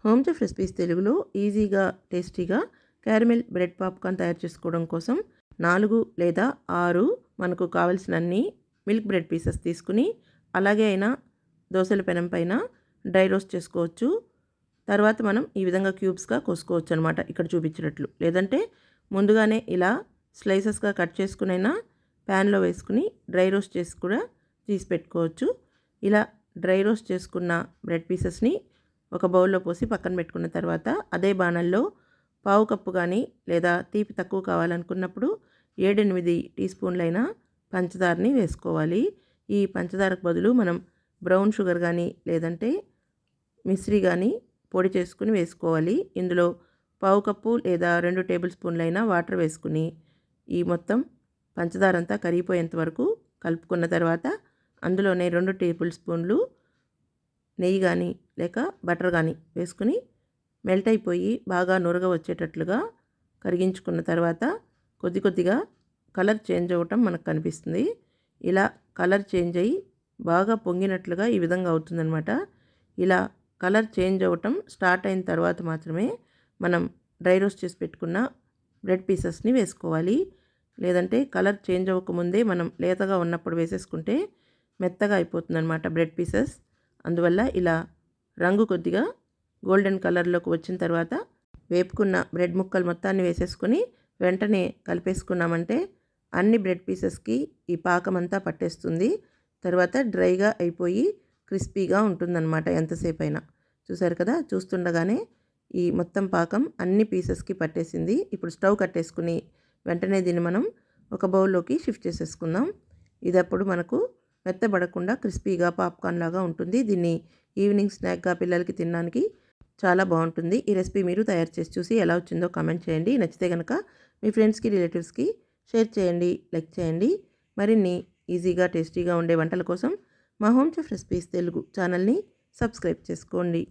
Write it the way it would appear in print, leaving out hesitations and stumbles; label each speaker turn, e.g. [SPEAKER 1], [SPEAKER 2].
[SPEAKER 1] Home chef recipes తెలుగులో ఈజీగా టేస్టీగా క్యారమెల్ బ్రెడ్ పాప్కార్న్ తయారు చేసుకోవడం కోసం 4 లేదా 6 మనకు కావాల్సినన్ని మిల్క్ బ్రెడ్ పీసెస్ తీసుకుని అలాగే అయినా దోశల పెనం పైన డ్రై రోస్ట్ చేసుకోవచ్చు. తర్వాత మనం ఈ విధంగా క్యూబ్స్గా కోసుకోవచ్చు అనమాట, ఇక్కడ చూపించినట్లు. లేదంటే ముందుగానే ఇలా స్లైసెస్గా కట్ చేసుకునైనా ప్యాన్లో వేసుకుని డ్రై రోస్ట్ చేసి కూడా తీసి పెట్టుకోవచ్చు. ఇలా డ్రై రోస్ట్ చేసుకున్న బ్రెడ్ పీసెస్ని ఒక బౌల్లో పోసి పక్కన పెట్టుకున్న తర్వాత అదే బాణల్లో పావు కప్పు కానీ లేదా తీపి తక్కువ కావాలనుకున్నప్పుడు 7-8 టీ స్పూన్లైన పంచదారని వేసుకోవాలి. ఈ పంచదారకు బదులు మనం బ్రౌన్ షుగర్ కానీ లేదంటే మిశ్రీ కానీ పొడి చేసుకుని వేసుకోవాలి. ఇందులో పావు కప్పు లేదా 2 టేబుల్ స్పూన్లైన వాటర్ వేసుకుని ఈ మొత్తం పంచదార అంతా కరిగిపోయేంత వరకు కలుపుకున్న తర్వాత అందులోనే 2 టేబుల్ స్పూన్లు నెయ్యి కానీ లేక బటర్ కానీ వేసుకుని మెల్ట్ అయిపోయి బాగా నురగ వచ్చేటట్లుగా కరిగించుకున్న తర్వాత కొద్ది కొద్దిగా కలర్ చేంజ్ అవ్వటం మనకు కనిపిస్తుంది. ఇలా కలర్ చేంజ్ అయ్యి బాగా పొంగినట్లుగా ఈ విధంగా అవుతుందన్నమాట. ఇలా కలర్ చేంజ్ అవ్వటం స్టార్ట్ అయిన తర్వాత మాత్రమే మనం డ్రై రోస్ట్ చేసి పెట్టుకున్న బ్రెడ్ పీసెస్ని వేసుకోవాలి. లేదంటే కలర్ చేంజ్ అవ్వకముందే మనం లేతగా ఉన్నప్పుడు వేసేసుకుంటే మెత్తగా అయిపోతుందన్నమాట బ్రెడ్ పీసెస్. అందువల్ల ఇలా రంగు కొద్దిగా గోల్డెన్ కలర్లోకి వచ్చిన తర్వాత వేపుకున్న బ్రెడ్ ముక్కలు మొత్తాన్ని వేసేసుకొని వెంటనే కలిపేసుకున్నామంటే అన్ని బ్రెడ్ పీసెస్కి ఈ పాకం అంతా పట్టేస్తుంది. తర్వాత డ్రైగా అయిపోయి క్రిస్పీగా ఉంటుందన్నమాట ఎంతసేపు అయినా. చూసారు కదా, చూస్తుండగానే ఈ మొత్తం పాకం అన్ని పీసెస్కి పట్టేసింది. ఇప్పుడు స్టవ్ కట్టేసుకుని వెంటనే దీన్ని మనం ఒక బౌల్లోకి షిఫ్ట్ చేసేసుకుందాం. ఇదప్పుడు మనకు మెత్తబడకుండా క్రిస్పీగా పాప్కార్న్ లాగా ఉంటుంది. దీన్ని ఈవినింగ్ స్నాక్గా పిల్లలకి తినడానికి చాలా బాగుంటుంది. ఈ రెసిపీ మీరు తయారు చేసి చూసి ఎలా వచ్చిందో కామెంట్ చేయండి. నచ్చితే కనుక మీ ఫ్రెండ్స్కి రిలేటివ్స్కి షేర్ చేయండి, లైక్ చేయండి. మరిన్ని ఈజీగా టేస్టీగా ఉండే వంటల కోసం మా హోమ్ చెఫ్ రెసిపీస్ తెలుగు ఛానల్ని సబ్స్క్రైబ్ చేసుకోండి.